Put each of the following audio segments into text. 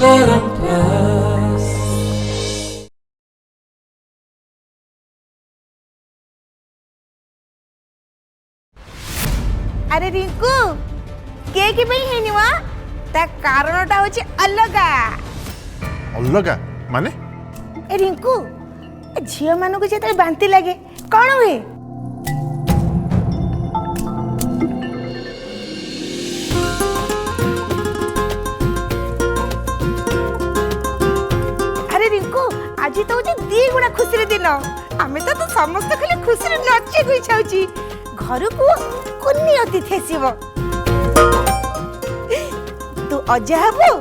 अरे रिंकू के कि पे हेनी वा ता कारणटा होची अलगा अलगा माने ए रिंकू झियो मानु को जेते बांती लागे कोन हुए अरे रिंकू आज तो होची दी गुणा खुशी रे दिन आमे तो समस्त खाली खुशी रे नचे गई छाउची घर को कुन्नी अतिथि आसीबो तू अजा हबो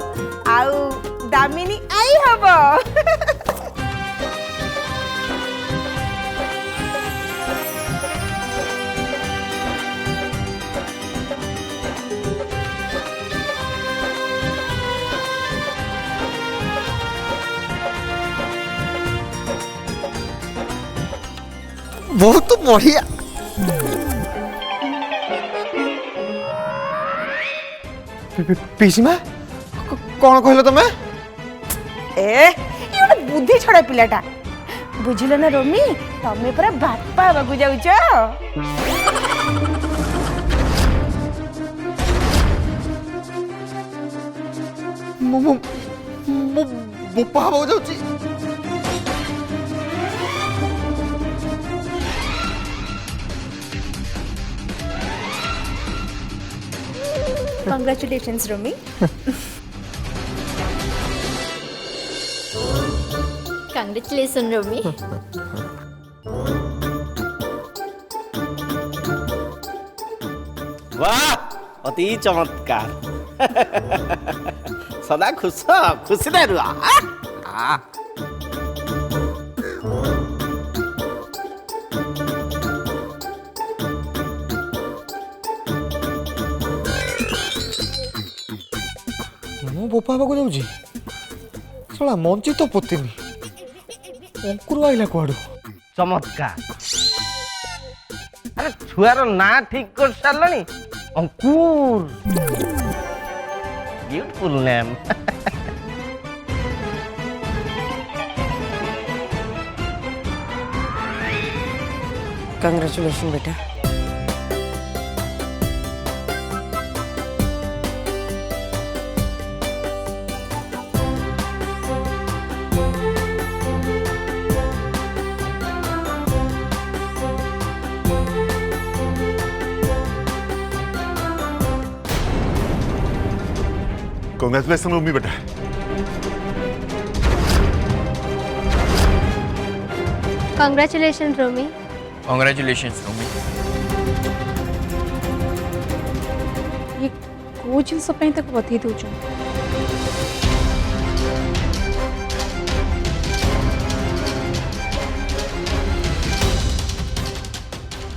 आउ दामिनी आई हबो बहुत बढ़िया पीसीमा कौन कहलो तमे ए ये ଗୋଟେ बुद्धि छड़ा पिलाटा बुझिलो ना रोमी तमे पूरा बापा बागु जाउचो बोपा हो जाउची Congratulations, Romi. Congratulations, Romi. वाह अति चमत्कार सदा खुश खुशी दे रुआ मो बोपा बागु जाउची सला मंची तो पोतिनी अंकुर आइला कुआडू चमत्कार अरे छुआर ना ठीक कर सारलनी अंकुर ब्यूटीफुल नेम कंग्रेचुलेशन बेटा कांग्रेचुलेशन उम्मी बेटा Congratulations, Romi. Congratulations, Romi. ये को जिनस तक बतई दौच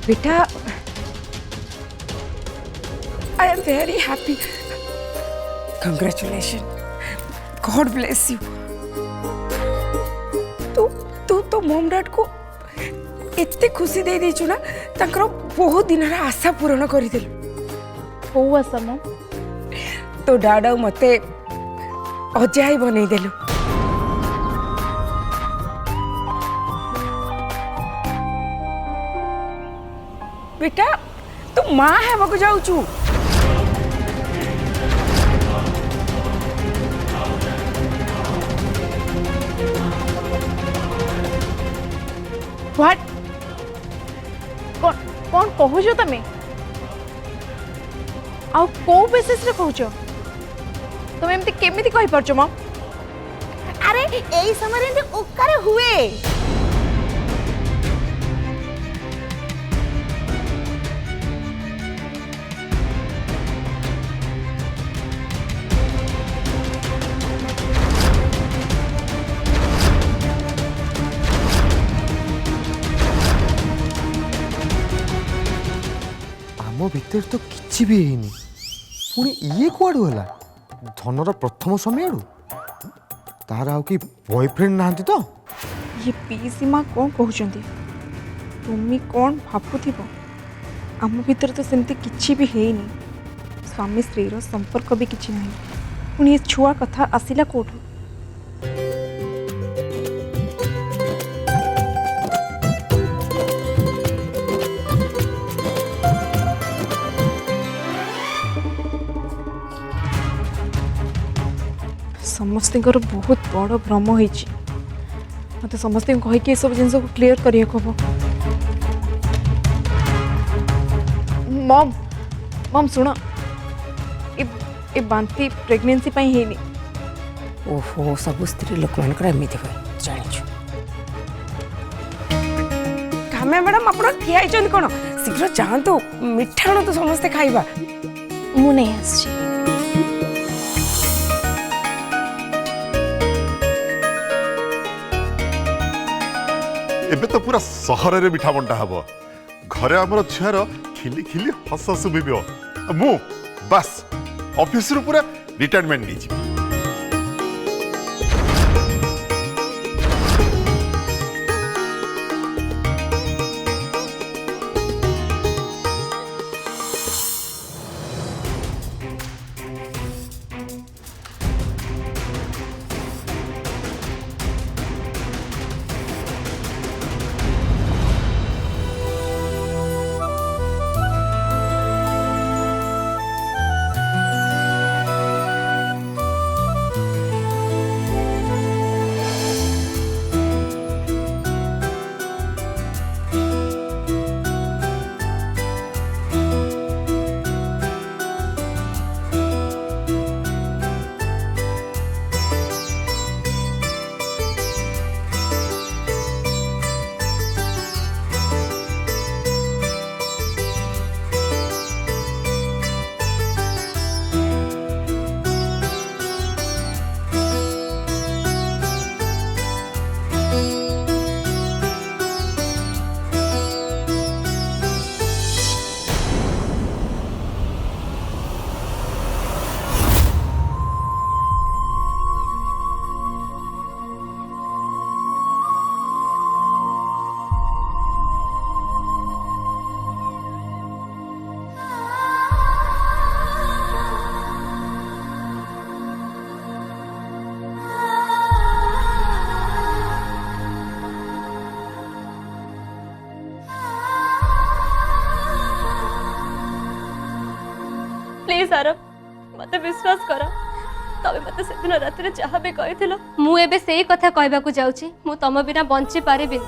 बेटा I am very happy congratulation God bless you तू तो मॉम डैड को एते खुशी दे देचु ना तंकर बहुत दिन आशा पूर्ण कर दिल को आशा मो तो डैड मते अजाई बनै देलु बेटा तू माँ हेबक जाउचु व्हाट कौन कहूछ तमे आ को बेसिस रे कहूछ तमे एमती केमिति कहि परछ म अरे एई समय रे उकार हुए आम भीतर तो किछि भी हेनी पुणी ये कुआडू हला धनर प्रथम समय आड़ू तार आउ कि बॉयफ्रेंड नाहंती तो ये पीसी माँ कौन कहते तुम्हें कौन भावुव आम भीतर तो सेमती किछि भी हेनी स्वामी स्त्री संपर्क भी किछि नहीं पुणी छुआ कथा आसिला कोठू समस्त बहुत बड़ भ्रम होती मत समस्त कहीकि सब जिन को क्लीयर करिए मम मम सुन ए बांती प्रेगनेंसी पाई हेनी ओहो सब स्त्री लोक मानकर एमती हुए जानी काम्या मैडम आप ठिया होती कौन शीघ्र जातु मिठा तो समस्ते खाइबा मु नहीं आसी ଏବେ ତ ପୁରା ସହରରେ ମିଠା ବଣ୍ଟା ହବ ଘରେ ଆମର ଝିଅର ଖିଲି ଖିଲି ହସ ଶୁଭିବ ମୁଁ ବାସ୍ ଅଫିସରୁ ପୁରା ରିଟାୟାରମେଣ୍ଟ ନେଇଯିବି प्लीज आरव मत विश्वास कर तबे मत से दिन रात रे जहाँ भी कही मु एबे से कथा कहबाकू जाउची मु तम बिना बंची पारिबिनी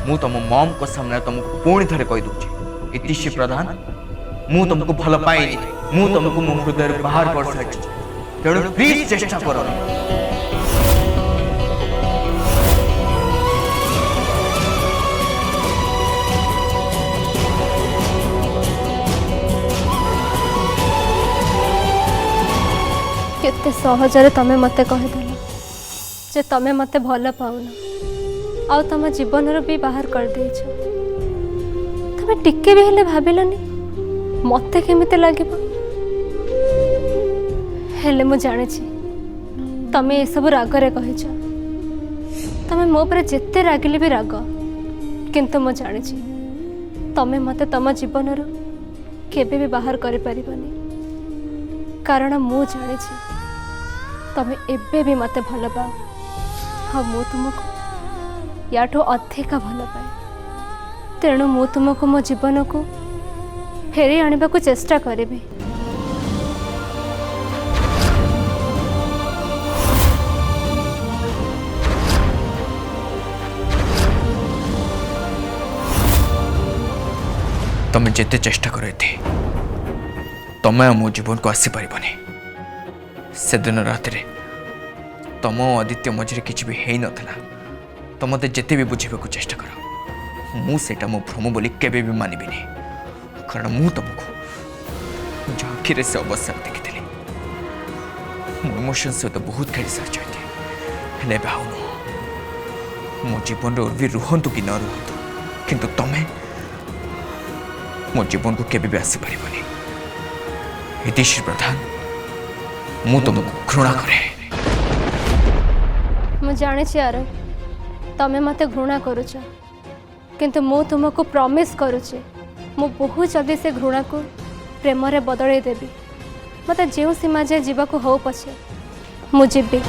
मु तुम मॉम को सामने तुमको पुणी थे कही दूची इतिश्री प्रधान मु तुमको भल पाइनी मु तुमको मो हृदय बाहर कर सारी तेणु प्लीज चेष्टा करो केते सहजरे तमे मते कहिदेल जे तमे मते भल पाउना आउ तम जीवन भी बाहर कर देछ तमे टिके भी हेले भाबिलनी मते केमिते लागिबो हेले मु जाने छी तमे ए सब रागरे कहिछ तमे मो पर जेते रागिले भी राग किंतु मु जाने छी तमे मते तम जीवन केबे भी बाहर करि परिबनी कारण मु जाने छी तमे एबे भी मते भल पाओ हाँ मु तुमको याठो अधिका भल पाए तेणु मु तुमको मो जीवन को फेरी आने को चेष्टा करी तुम जिते चेष्टा करे थे तमे मो जीवन को आसी पारिबनी से दिन रात रे तम आदित्य मझे किसी भी है नथला तो मत जिते भी बुझेबा चेष्टा कर मुझा मो भ्रम बोली केबे भी मानिबिनी कारण मु तुमको आखिरे से अवसर देखी मो इमोशन सहित बहुत खेली सारी मो जीवन भी रुहतु कि न रुहतु किंतु तमें मो जीवन को केबे भी आसी पारिबनी इतिश्री प्रधान मु तुमको घृणा करे मु जाने छी आरव तमे मते घृणा करूछ किंतु मु तुमको प्रॉमिस करूची मु बहुत जल्दी से घृणा को प्रेम रे बदल देवी मत जो सीमा जाए जीवाक हो पछे मु जीवी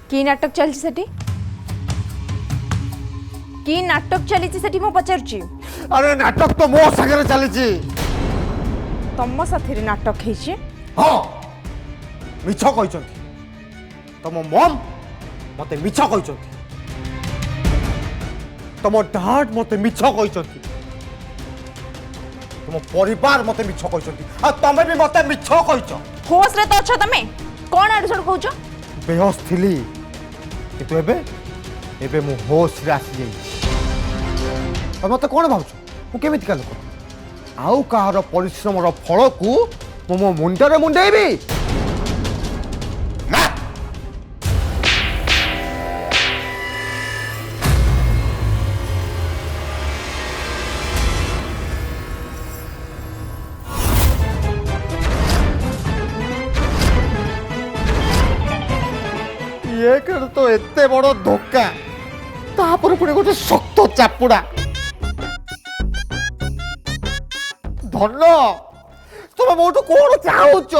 कि नाटक चलछि सेठी कि नाटक चलीछि सेठी मो पचारुछि अरे नाटक तो मो सागरे चलीची तम साथी नाटक हेछि हाँ मिछ कहचंती तम मम मते मिछ कहचंती तम डाट मते मिछ कहचंती तम परिवार मते मिछ कहचंती आ तमे भी मते मिछ कहचो होश रे तो अछ तमे कोन आडसड कहउछ बेहोश थिली किंतु एबे मु होश रे आसी जाई और मते कोन भाउछ मु केमिति का लोक आउ कहार परिश्रम रो फल को मो मुंडरे मुंडेबी ना ये कर तो एते बड़ धोखा तापर पुणी गोटे शक्त चापुड़ा धन तुम मोटू कौन चाहुच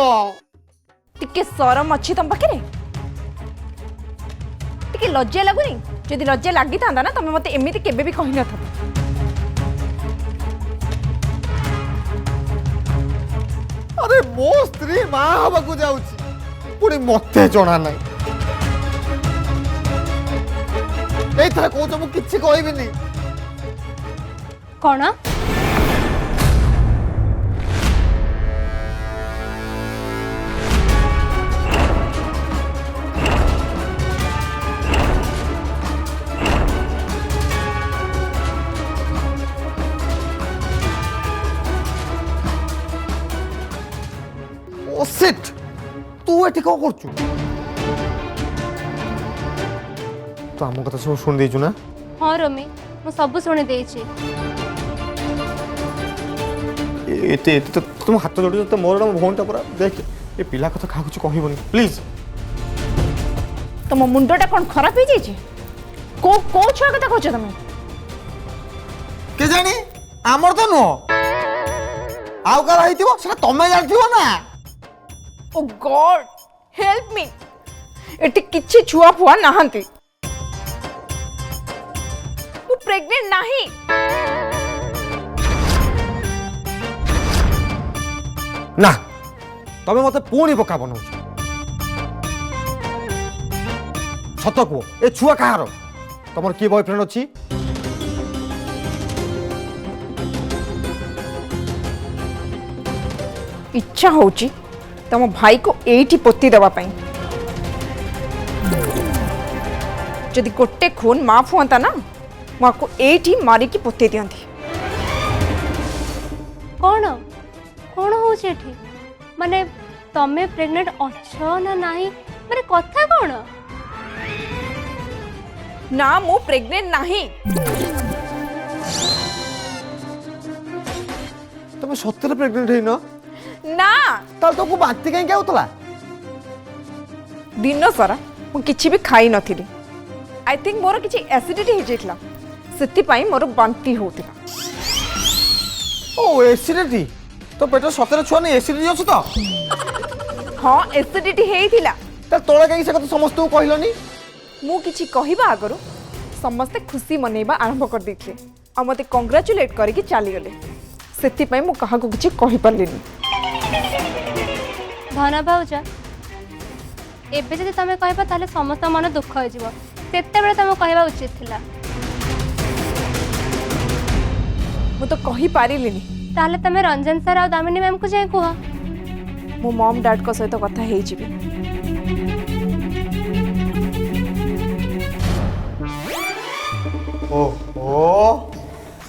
टिके शरम अछि तम पाखरे टिके लज्जा लागुनी जदि लज्जा लागि थांदा ना तमे मते एमिति केबे भी कहि न थब अरे मो स्त्री मां हबकु जाउची पुणी मते जणा नाही ए थरा कहू मु किछि कहबिनी कौन ओ सिट तू एठी को करचू तो आम कथा सब सुन देचू ना हाँ रमी मु सब शुणी देछि एते एते तो तुम हाथ जोड़ी तो मोर भौनटा पूरा देख ए पिला कथा का कुछ कहबनी प्लीज तम मुंडटा कोन खराब हे जाइछि को को छुआ कथा कहछ तमे के जानी आमर तो नो आउ का रहिथिबो सेटा तमे जानिथिबो ना ओ गॉड हेल्प मी एटी किछि छुआ फुआ नाहंती मु प्रेग्नेंट नाही ना तमे मते पुणी बोका बनौछ सत को ए छुआ कहार तमर की बॉयफ्रेंड अछि इच्छा होची तम भाई को एठी पोती देवा पई जदि गोटे खून माफ हुआ ना माँ को एठी मारी की पोती दियंती कौन कौन हो माने तमे प्रेग्नेंट अच्छो ना नाही माने कथा कौन ना मु प्रेग्नेंट नाही तमे सत्तर प्रेग्नेंट है ना ना ताल तो को बांती कहीं क्या होतला दिन सारा मु किछि भी खाई नथिली आई थिंक मोर किछि एसिडिटी हे जेतला सेति पई मोर बांती होतिला ओ एसिडिटी तो पेट सतर छुआ नहीं एसिडिटी अछि तो हां एसिडिटी हेइथिला ताल तोळे कहीं से कथा समस्त को कहलनी मु किछि कहिबा आगरो समस्त खुशी मनेबा आरंभ कर देथिले आ मते कांग्रेचुलेट करके चली गले सेति पई मु कहा को किछि कहि परलिनी धन भाउजा एबे जदि तमे कहबा ताले समस्त मन दुख हो जिवो तेते बेले तमे कहबा उचित थिला ମୁଁ ତ କହିପାରିଲିନି। ତାହେଲେ ତମେ ରଞ୍ଜନ ସାର୍ ଆଉ ଦାମିନୀ ମ୍ୟାମ୍କୁ ଯାଇ କୁହ। ମୁଁ ମମ୍ ଡାଡ୍ଙ୍କ ସହିତ କଥା ହେଇଯିବି। ओहो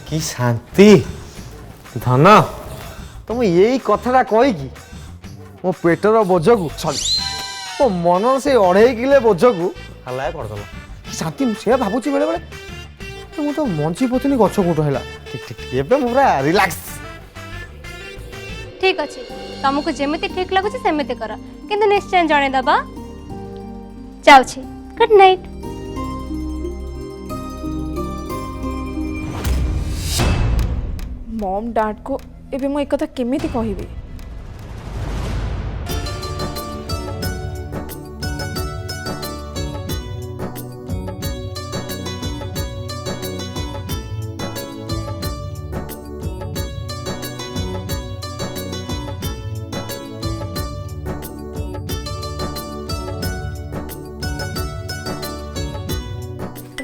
कि शांति धन तुम यही कथा कहीकि मो पेटर बोझ को सॉरी मो मन से 2.5 किलो बोझ को हलाय करदल कि शांति मुझे भावुची बेले बेले तो तो मंची पतनी गछ कोट है ठीक ठीक ठीक एबे मो पूरा रिलैक्स। ठीक अच्छे तुमको जमी ठीक लगुच सेमती कर किंतु निश्चय जन दबा जाऊँ। Good night. मम डैड को एबे मु एक कथा केमिति कहिबी।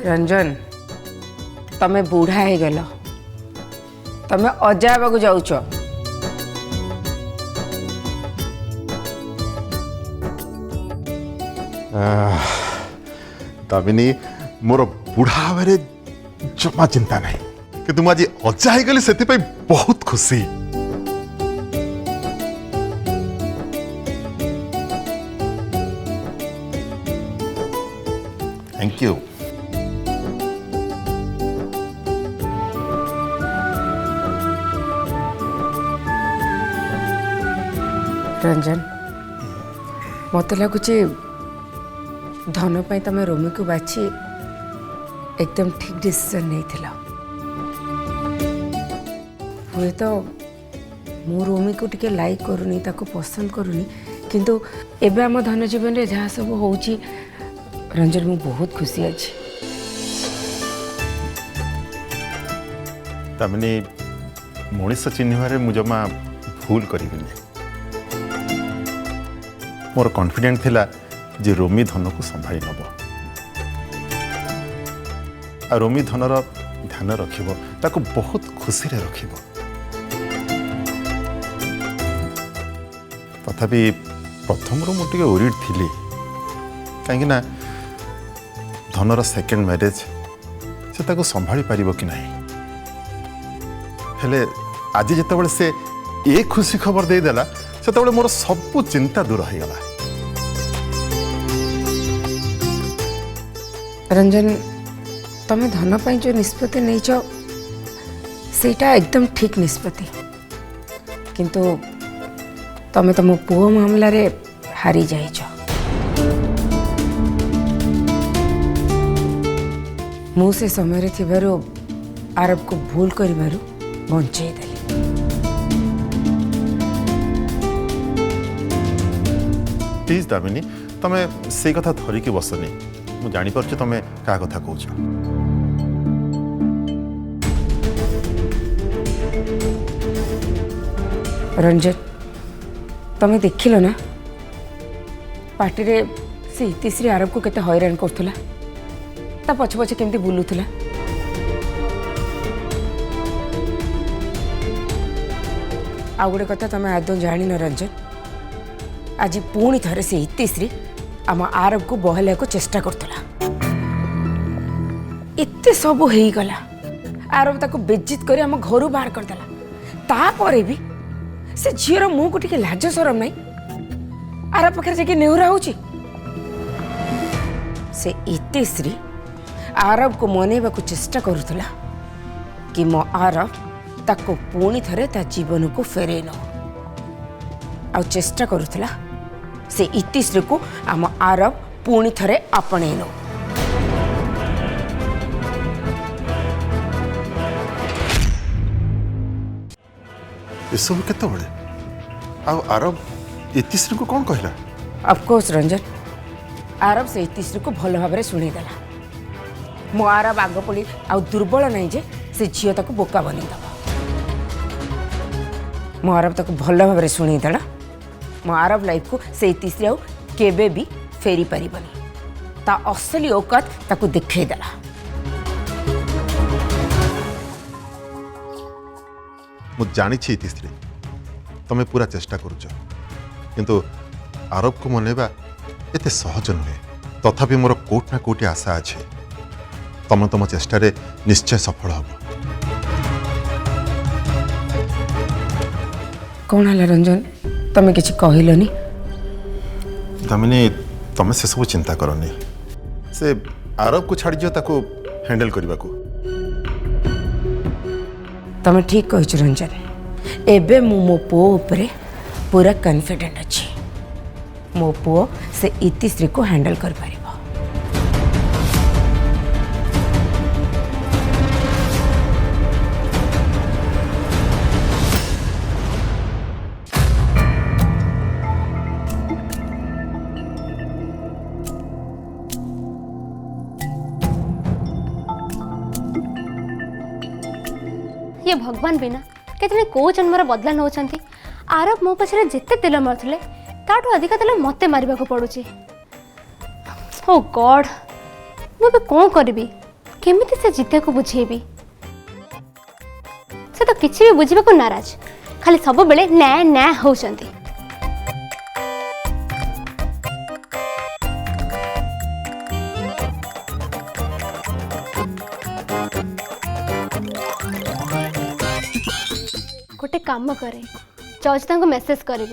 रंजन तमे बूढ़ा हो गल तमे अजा बाबू जाऊच। दामिनी मोर बुढ़ा भावे जमा चिंता नहीं कि तुम आज अजा ही गली से बहुत खुशी। Thank you. रंजन मत लगुच धन पाई तमे रोमी को बाछी एकदम ठीक डिसीजन नहीं थिला। हुए तो मु रोमी को टिके लाइक करूनी ताको पसंद करूनी किंतु एबे आम धन जीवन रे जहाँ सब होउची रंजन मु बहुत खुशी अछि। तामनी मनीष चिन्हवारे मु जमा भूल करिबिनी। मोर कॉन्फिडेंट थिला जे रोमी धन को संभाली नब आ रोमी धनर ध्यान रखिबो ताको बहुत खुशी रे रखिबो। तथापि प्रथम रो मोटिके ओरिड थिली काहेकि ना धनर सेकेंड मैरिज से ताको संभाली पारिबो कि नहीं। हेले आज जेतेबेले से ए खुशी खबर दे देला सेतेबेले मोर सब चिंता दूर हो गला। रंजन तमे धन पाई जो निष्पत्ति नहीं छो सेटा एकदम ठीक निष्पत्ति किंतु तमे तम पुओ मामला रे हारी जाइछ। मु से समय रे थिबारो आरब को भूल करिबारो बंचै देली। प्लीज दामिनी तमे से कथा धरिकी बसनी मु जानी पारछ तमे का कथा कहूछ। रंजन तमे देखिल ना पार्टी रे से इतिश्री आरब को केते हैरान करथुला ता पछ पछ केमती बुलुथुला। आ गोटे कथा तमे आदौ जानी न रंजन आज पुणी थरे से इतिश्री आम आरब को बहलिया को चेष्टा करथुला। एते सब हेई गला आरब ताको बेज्जित करी आम घरु बाहर कर देला तापरे भी से झीर मुह को टिके लाज शरम नहीं आरब पाखे जाके नेहुरा होची। से इतिश्री आरब को मनैबा को चेष्टा करुथुला कि मो आरब ताको पुणी थरे ता जीवन को फेरे न आ चेष्टा करुथुला से इतिश्री को आम आरब पुणी थरे आपणे न। एसबू केतबेले आरब इतिश्री को कौन कहला? ऑफकोर्स रंजन आरब से इतिश्री को भल भाव शुणीदेला। मो आरब आग पड़ी आ दुर्बल नहीं जे से झील ताको बोका बनईदेव। मो आरब ताको भल भाव शुणीदेला। मो आरब लाइफ को से इतिश्री आउ केबे भी फेरी पारिबनी ता असली औकात ताको देखई देला। ମୁଁ ଜାଣିଛି ଇତିଶ୍ରୀ ତମେ ପୁରା ଚେଷ୍ଟା କରୁଛ କିନ୍ତୁ ଆରବକୁ ମନେଇବା ଏତେ ସହଜ ନୁହେଁ ତଥାପି ମୋର କୋଉଠି ନା କୋଉଠି ଆଶା ଅଛି ତମେ ତମ ଚେଷ୍ଟାରେ ନିଶ୍ଚୟ ସଫଳ ହବ। କ'ଣ ହେଲା ରଞ୍ଜନ ତମେ କିଛି କହିଲନି? ଦାମିନୀ ତମେ ସେସବୁ ଚିନ୍ତା କରନି ସେ ଆରବକୁ ଛାଡ଼ିଯିବ ତାକୁ ହ୍ୟାଣ୍ଡେଲ କରିବାକୁ। ତମେ ଠିକ୍ କହିଛ ରଞ୍ଜନ ଏବେ ମୁଁ ମୋ ପୁଅ ଉପରେ ପୁରା କନଫିଡେଣ୍ଟ ଅଛି ମୋ ପୁଅ ସେ ଇତିଶ୍ରୀକୁ ହ୍ୟାଣ୍ଡେଲ କରିପାରିବ। ये भगवान बिना केतने को जन्मर बदला नौ आरब मो पछरे जिते तेल मारुले ताठू अधिक तेल मते मारिबा को पड़ुची। ओ गॉड मु कौन करी केमिति से जिते को बुझेबी से तो किसी भी बुझे को नाराज खाली सब बेले न्याय न्याय होचंती। गोटे काम करे जज तांको मेसेज करी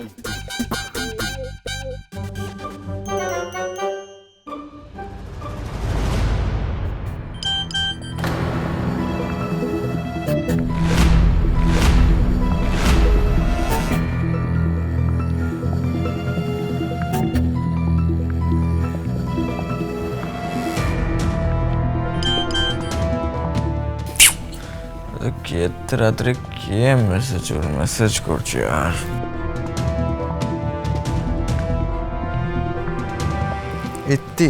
केते रात्रे किए मेसेज कर यार इति